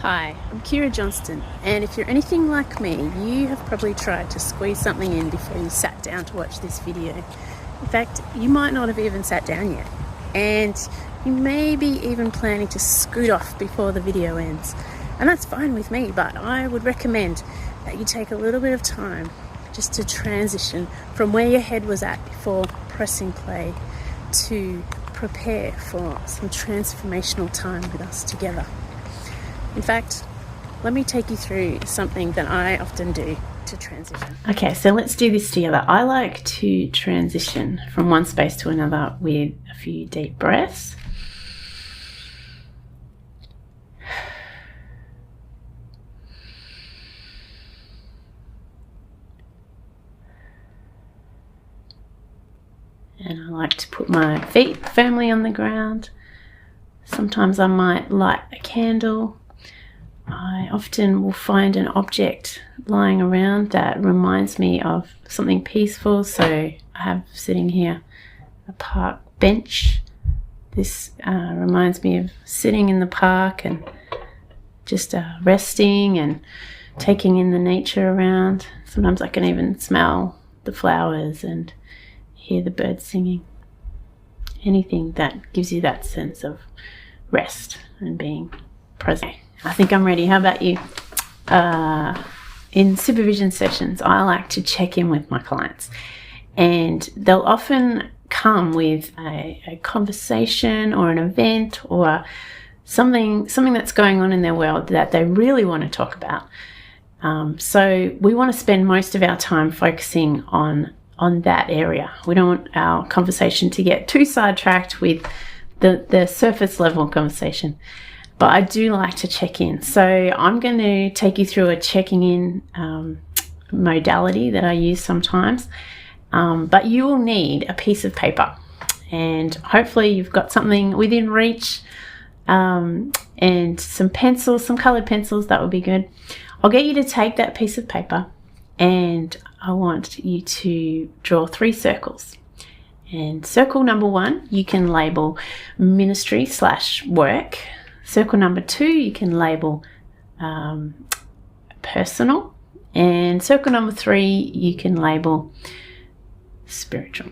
Hi, I'm Kira Johnston, and if you're anything like me, you have probably tried to squeeze something in before you sat down to watch this video. In fact, you might not have even sat down yet, and you may be even planning to scoot off before the video ends. And that's fine with me, but I would recommend that you take a little bit of time just to transition from where your head was at before pressing play to prepare for some transformational time with us together. In fact, let me take you through something that I often do to transition. Okay, so let's do this together. I like to transition from one space to another with a few deep breaths. And I like to put my feet firmly on the ground. Sometimes I might light a candle. I often will find an object lying around that reminds me of something peaceful. So I have sitting here a park bench. This reminds me of sitting in the park and just resting and taking in the nature around. Sometimes I can even smell the flowers and hear the birds singing. Anything that gives you that sense of rest and being present. I think I'm ready. How about you? In supervision sessions, I like to check in with my clients, and they'll often come with a conversation or an event or something that's going on in their world that they really want to talk about. So we want to spend most of our time focusing on that area. We don't want our conversation to get too sidetracked with the surface level conversation. But I do like to check in. So I'm going to take you through a checking in modality that I use sometimes. But you will need a piece of paper. And hopefully you've got something within reach and some pencils, some colored pencils. That would be good. I'll get you to take that piece of paper and I want you to draw 3 circles. And circle number 1, you can label ministry/work. Circle number 2, you can label personal. And circle number 3, you can label spiritual.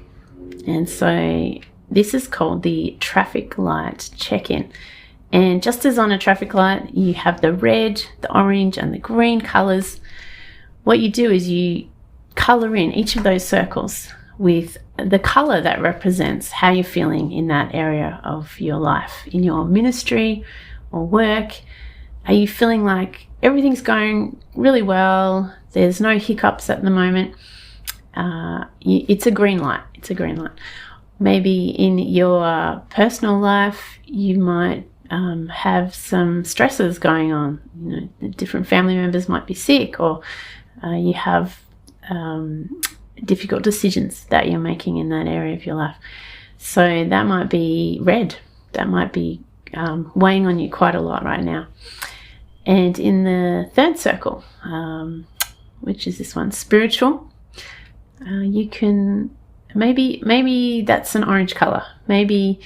And so this is called the traffic light check-in. And just as on a traffic light, you have the red, the orange, and the green colors. What you do is you color in each of those circles with the color that represents how you're feeling in that area of your life, in your ministry or work. Are you feeling like everything's going really well? There's no hiccups at the moment. It's a green light. It's a green light. Maybe in your personal life, you might have some stresses going on. You know, different family members might be sick, or you have difficult decisions that you're making in that area of your life. So that might be red. That might be weighing on you quite a lot right now. And in the third circle, which is this one, spiritual, you can maybe that's an orange color. Maybe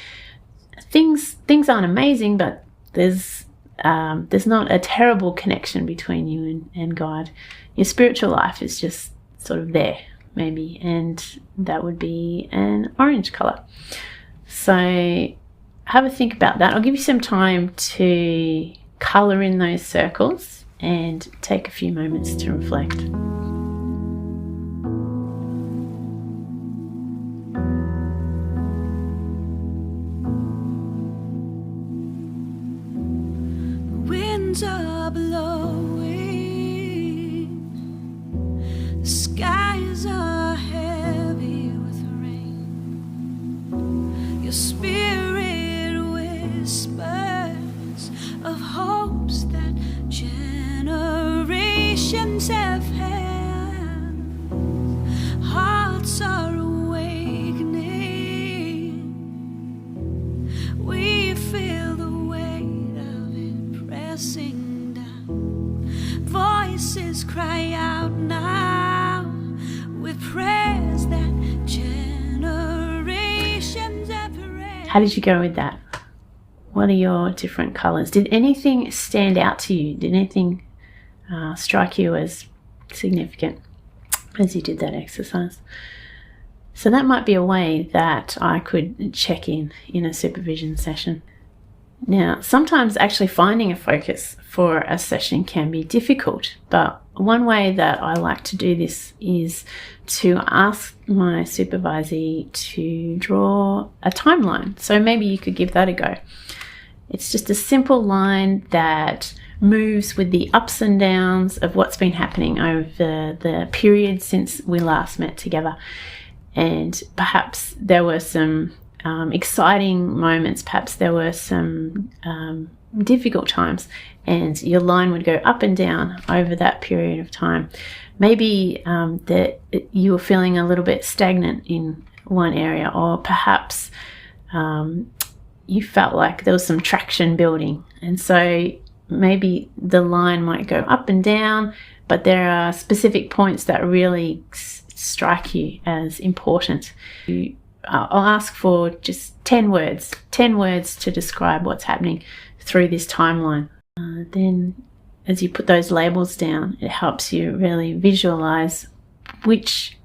things aren't amazing, but there's not a terrible connection between you and God. Your spiritual life is just sort of there, maybe, and that would be an orange color. So have a think about that. I'll give you some time to color in those circles and take a few moments to reflect. Winds are blowing, the skies are heavy with rain. Your spirit whispers of hopes that generations have had. Hearts are awakening. We feel the weight of it pressing down. Voices cry out now with prayers that generations have prayed. How did you go with that? What are your different colours? Did anything stand out to you? Did anything strike you as significant as you did that exercise? So that might be a way that I could check in a supervision session. Now, sometimes actually finding a focus for a session can be difficult, but one way that I like to do this is to ask my supervisee to draw a timeline. So maybe you could give that a go. It's just a simple line that moves with the ups and downs of what's been happening over the period since we last met together. And perhaps there were some exciting moments, perhaps there were some difficult times, and your line would go up and down over that period of time. Maybe that you were feeling a little bit stagnant in one area, or perhaps you felt like there was some traction building, and so maybe the line might go up and down, but there are specific points that really strike you as important. I'll ask for just 10 words to describe what's happening through this timeline. Then as you put those labels down, it helps you really visualize which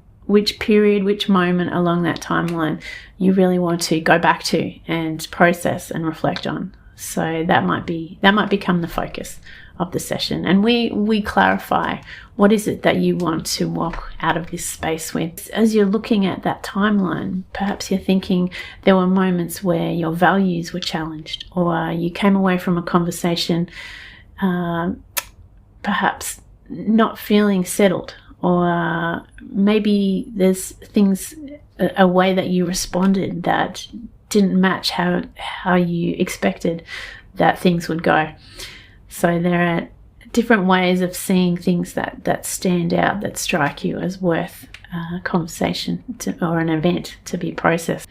period, which moment along that timeline you really want to go back to and process and reflect on. So that might become the focus of the session, and we clarify what is it that you want to walk out of this space with. As you're looking at that timeline, perhaps you're thinking there were moments where your values were challenged, or you came away from a conversation perhaps not feeling settled, or maybe there's things, a way that you responded that didn't match how you expected that things would go. So there are different ways of seeing things that stand out, that strike you as worth a conversation or an event to be processed.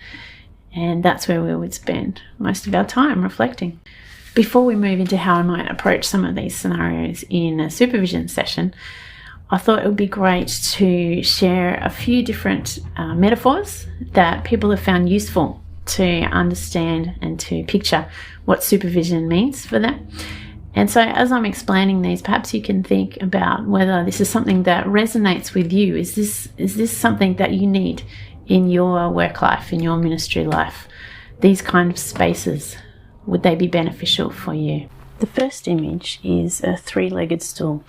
And that's where we would spend most of our time reflecting. Before we move into how I might approach some of these scenarios in a supervision session, I thought it would be great to share a few different metaphors that people have found useful to understand and to picture what supervision means for them. And so as I'm explaining these, perhaps you can think about whether this is something that resonates with you. Is this something that you need in your work life, in your ministry life? These kind of spaces, would they be beneficial for you? The first image is a three-legged stool.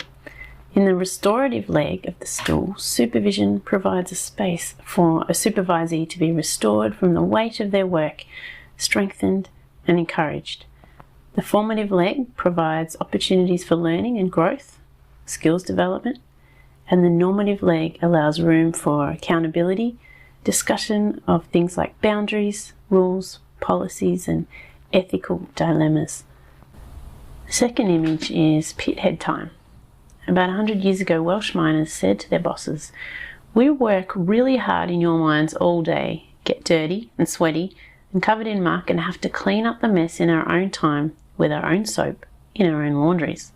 In the restorative leg of the stool, supervision provides a space for a supervisee to be restored from the weight of their work, strengthened and encouraged. The formative leg provides opportunities for learning and growth, skills development, and the normative leg allows room for accountability, discussion of things like boundaries, rules, policies, and ethical dilemmas. The second image is pithead time. About 100 years ago, Welsh miners said to their bosses, "We work really hard in your mines all day, get dirty and sweaty and covered in muck, and have to clean up the mess in our own time with our own soap in our own laundries."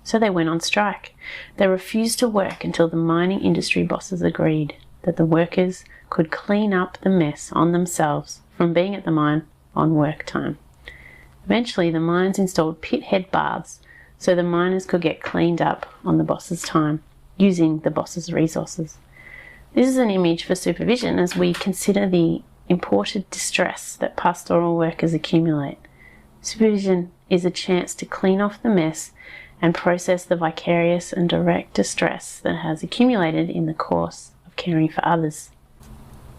So they went on strike. They refused to work until the mining industry bosses agreed that the workers could clean up the mess on themselves from being at the mine on work time. Eventually, the mines installed pithead baths so the miners could get cleaned up on the boss's time, using the boss's resources. This is an image for supervision as we consider the imported distress that pastoral workers accumulate. Supervision is a chance to clean off the mess and process the vicarious and direct distress that has accumulated in the course of caring for others.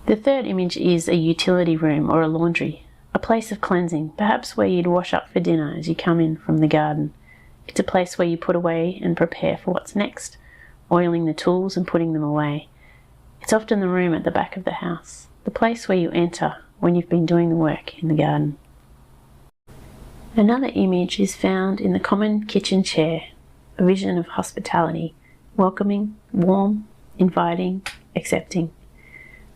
The third image is a utility room or a laundry, a place of cleansing, perhaps where you'd wash up for dinner as you come in from the garden. It's a place where you put away and prepare for what's next, oiling the tools and putting them away. It's often the room at the back of the house, the place where you enter when you've been doing the work in the garden. Another image is found in the common kitchen chair, a vision of hospitality, welcoming, warm, inviting, accepting.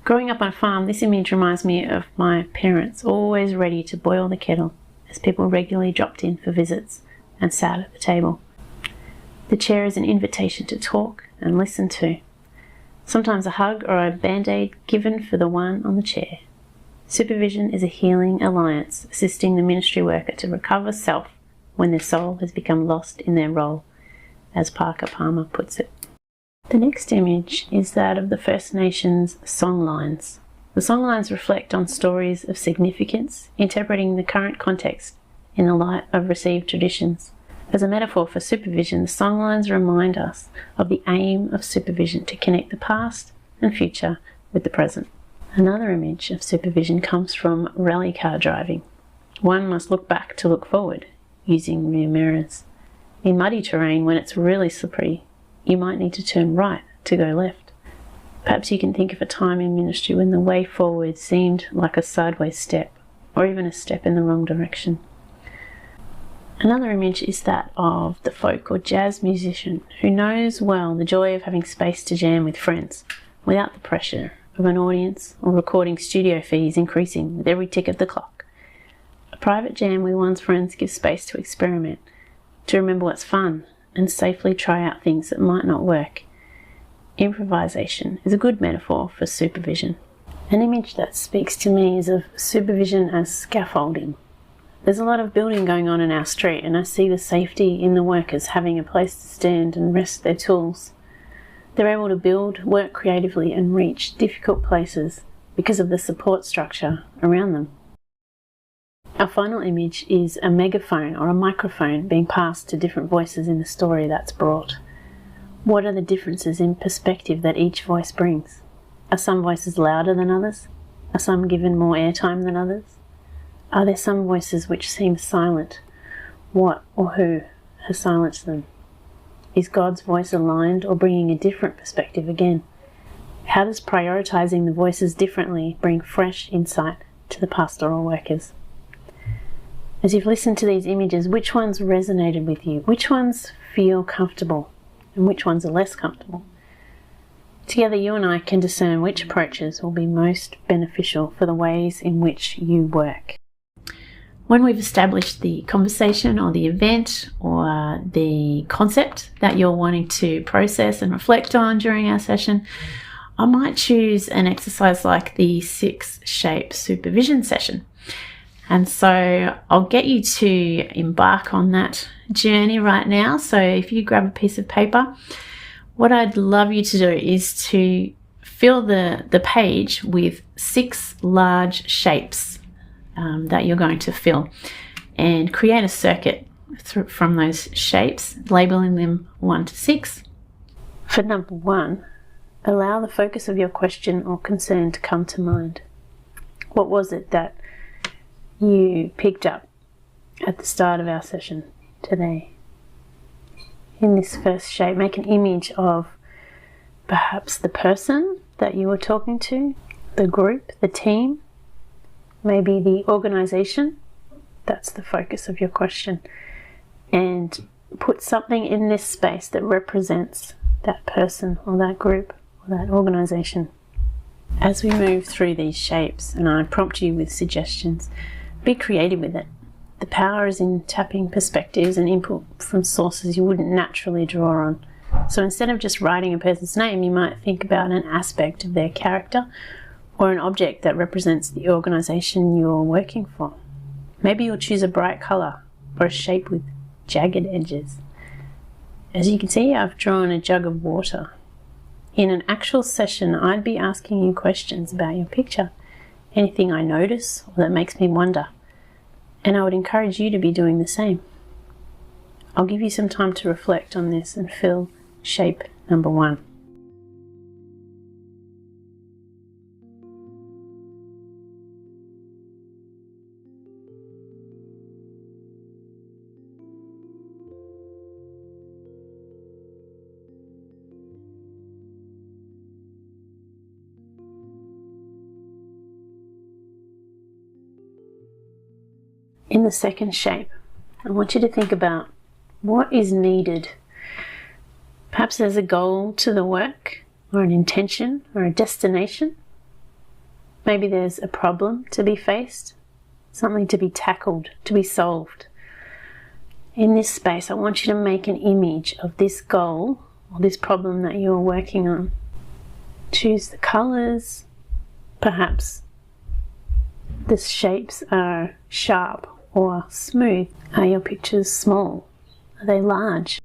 Growing up on a farm, this image reminds me of my parents, always ready to boil the kettle as people regularly dropped in for visits and sat at the table. The chair is an invitation to talk and listen to. Sometimes a hug or a band-aid given for the one on the chair. Supervision is a healing alliance assisting the ministry worker to recover self when their soul has become lost in their role, as Parker Palmer puts it. The next image is that of the First Nations songlines. The songlines reflect on stories of significance, interpreting the current context in the light of received traditions. As a metaphor for supervision, the songlines remind us of the aim of supervision to connect the past and future with the present. Another image of supervision comes from rally car driving. One must look back to look forward, using rear mirrors. In muddy terrain, when it's really slippery, you might need to turn right to go left. Perhaps you can think of a time in ministry when the way forward seemed like a sideways step, or even a step in the wrong direction. Another image is that of the folk or jazz musician who knows well the joy of having space to jam with friends without the pressure of an audience or recording studio fees increasing with every tick of the clock. A private jam with one's friends gives space to experiment, to remember what's fun, and safely try out things that might not work. Improvisation is a good metaphor for supervision. An image that speaks to me is of supervision as scaffolding. There's a lot of building going on in our street, and I see the safety in the workers having a place to stand and rest their tools. They're able to build, work creatively, and reach difficult places because of the support structure around them. Our final image is a megaphone or a microphone being passed to different voices in the story that's brought. What are the differences in perspective that each voice brings? Are some voices louder than others? Are some given more airtime than others? Are there some voices which seem silent? What or who has silenced them? Is God's voice aligned or bringing a different perspective again? How does prioritising the voices differently bring fresh insight to the pastoral workers? As you've listened to these images, which ones resonated with you? Which ones feel comfortable? And which ones are less comfortable? Together, you and I can discern which approaches will be most beneficial for the ways in which you work. When we've established the conversation or the event or the concept that you're wanting to process and reflect on during our session, I might choose an exercise like the 6-shape supervision session. And so I'll get you to embark on that journey right now. So if you grab a piece of paper, what I'd love you to do is to fill the page with 6 large shapes that you're going to fill, and create a circuit from those shapes, labeling them 1 to 6. For number 1, allow the focus of your question or concern to come to mind. What was it that you picked up at the start of our session today? In this first shape, make an image of perhaps the person that you were talking to, the group, the team, maybe the organisation. That's the focus of your question. And put something in this space that represents that person or that group or that organisation. As we move through these shapes, and I prompt you with suggestions, be creative with it. The power is in tapping perspectives and input from sources you wouldn't naturally draw on. So instead of just writing a person's name, you might think about an aspect of their character or an object that represents the organisation you're working for. Maybe you'll choose a bright colour or a shape with jagged edges. As you can see, I've drawn a jug of water. In an actual session, I'd be asking you questions about your picture, anything I notice or that makes me wonder, and I would encourage you to be doing the same. I'll give you some time to reflect on this and fill shape number 1. In the second shape, I want you to think about what is needed. Perhaps there's a goal to the work, or an intention, or a destination. Maybe there's a problem to be faced, something to be tackled, to be solved. In this space, I want you to make an image of this goal or this problem that you're working on. Choose the colours, perhaps the shapes are sharp or smooth? Are your pictures small? Are they large?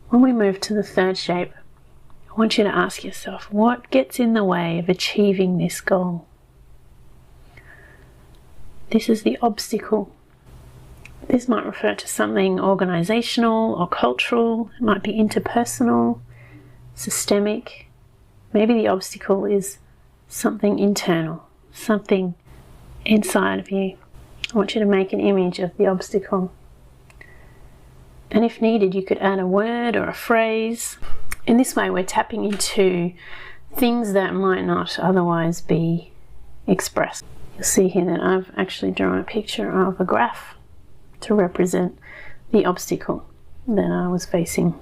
When we move to the third shape, I want you to ask yourself, what gets in the way of achieving this goal? This is the obstacle. This might refer to something organisational or cultural. It might be interpersonal, systemic. Maybe the obstacle is something internal, something inside of you. I want you to make an image of the obstacle. And if needed, you could add a word or a phrase. In this way, we're tapping into things that might not otherwise be expressed. You'll see here that I've actually drawn a picture of a graph to represent the obstacle that I was facing.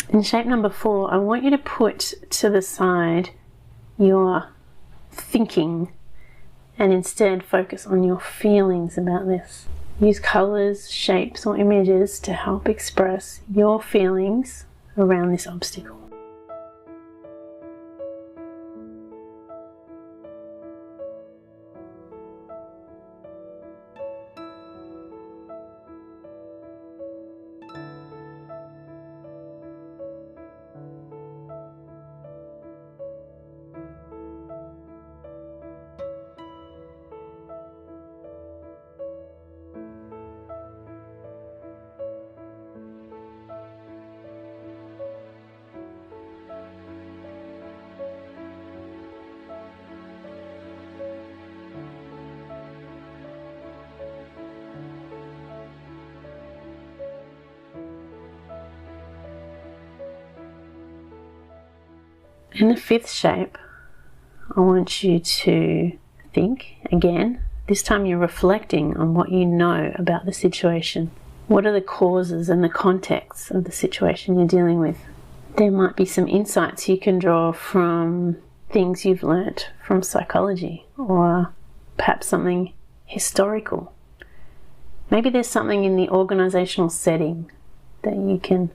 In shape number 4, I want you to put to the side your thinking and instead focus on your feelings about this. Use colours, shapes or images to help express your feelings around this obstacle. In the 5th shape, I want you to think again. This time you're reflecting on what you know about the situation. What are the causes and the contexts of the situation you're dealing with? There might be some insights you can draw from things you've learnt from psychology, or perhaps something historical. Maybe there's something in the organisational setting that you can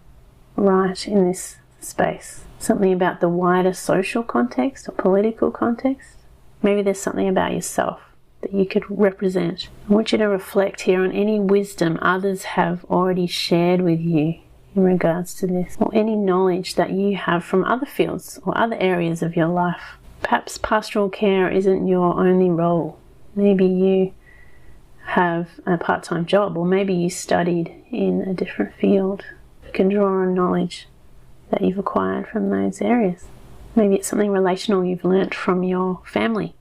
write in this space. Something about the wider social context or political context. Maybe there's something about yourself that you could represent. I want you to reflect here on any wisdom others have already shared with you in regards to this, or any knowledge that you have from other fields or other areas of your life. Perhaps pastoral care isn't your only role. Maybe you have a part-time job, or maybe you studied in a different field. You can draw on knowledge that you've acquired from those areas. Maybe it's something relational you've learnt from your family.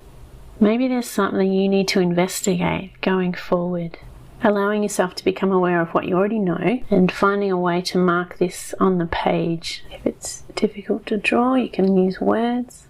Maybe there's something you need to investigate going forward. Allowing yourself to become aware of what you already know and finding a way to mark this on the page. If it's difficult to draw, you can use words.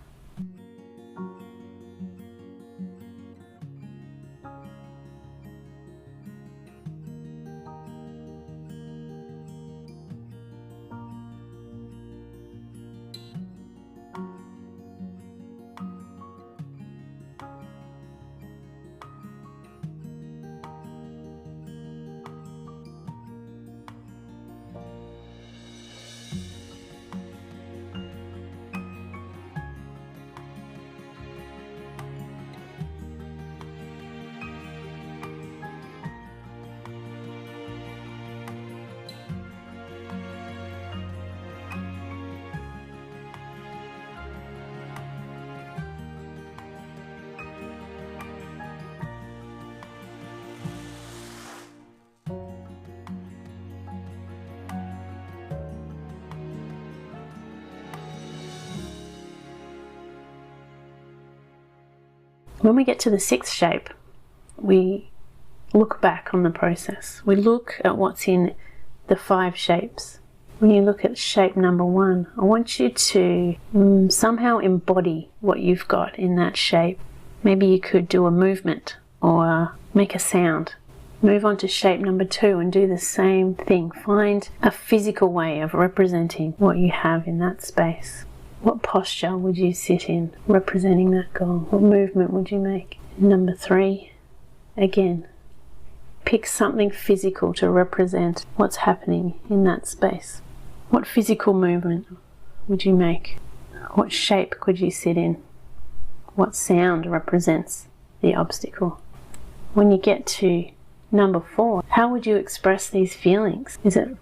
When we get to the 6th shape, we look back on the process. We look at what's in the 5 shapes. When you look at shape number 1, I want you to somehow embody what you've got in that shape. Maybe you could do a movement or make a sound. Move on to shape number 2 and do the same thing. Find a physical way of representing what you have in that space. What posture would you sit in representing that goal? What movement would you make? Number 3, again, pick something physical to represent what's happening in that space. What physical movement would you make? What shape could you sit in? What sound represents the obstacle? When you get to number 4, how would you express these feelings? Is it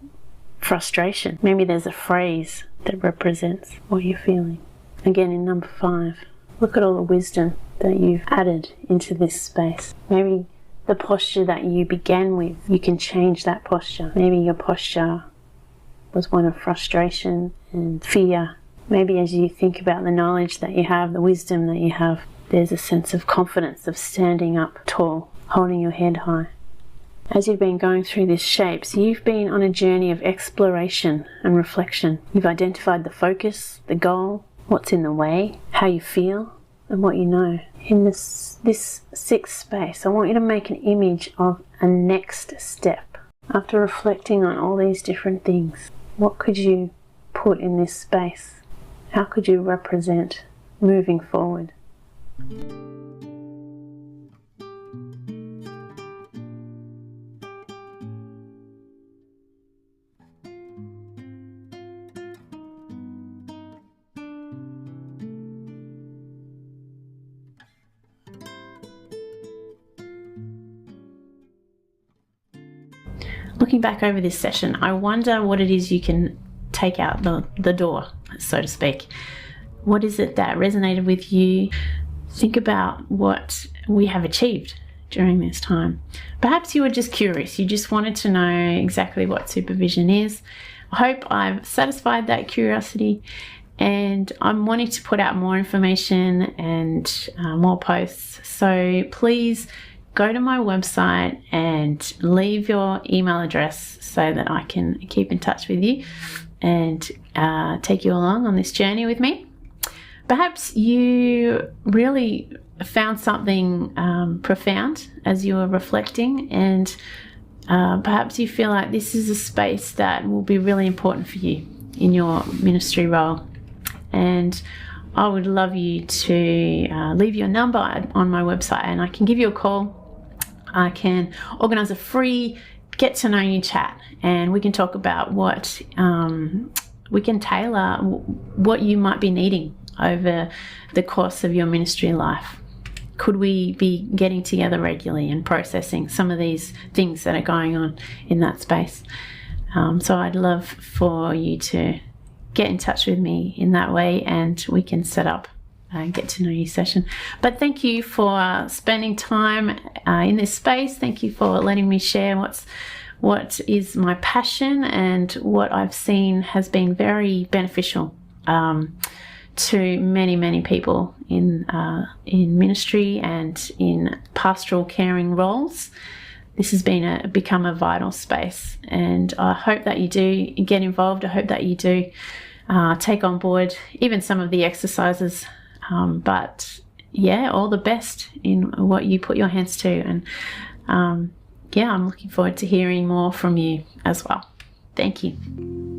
frustration? Maybe there's a phrase that represents what you're feeling. Again, in number 5, look at all the wisdom that you've added into this space. Maybe the posture that you began with, you can change that posture. Maybe your posture was one of frustration and fear. Maybe as you think about the knowledge that you have, the wisdom that you have, there's a sense of confidence of standing up tall, holding your head high. As you've been going through these shapes, you've been on a journey of exploration and reflection. You've identified the focus, the goal, what's in the way, how you feel, and what you know. In this 6th space, I want you to make an image of a next step. After reflecting on all these different things, what could you put in this space? How could you represent moving forward? Looking back over this session, I wonder what it is you can take out the door, so to speak. What is it that resonated with you? Think about what we have achieved during this time. Perhaps you were just curious. You just wanted to know exactly what supervision is. I hope I've satisfied that curiosity, and I'm wanting to put out more information and more posts. So please go to my website and leave your email address so that I can keep in touch with you and take you along on this journey with me. Perhaps you really found something profound as you were reflecting, and perhaps you feel like this is a space that will be really important for you in your ministry role. And I would love you to leave your number on my website and I can give you a call. I can organise a free get to know you chat, and we can talk about what we can tailor what you might be needing over the course of your ministry life. Could we be getting together regularly and processing some of these things that are going on in that space? So I'd love for you to get in touch with me in that way, and we can set up get to know you session. But thank you for spending time in this space. Thank you for letting me share what is my passion, and what I've seen has been very beneficial to many people in ministry and in pastoral caring roles. This has become a vital space, and I hope that you do get involved. I hope that you do take on board even some of the exercises. But yeah, all the best in what you put your hands to. And I'm looking forward to hearing more from you as well. Thank you.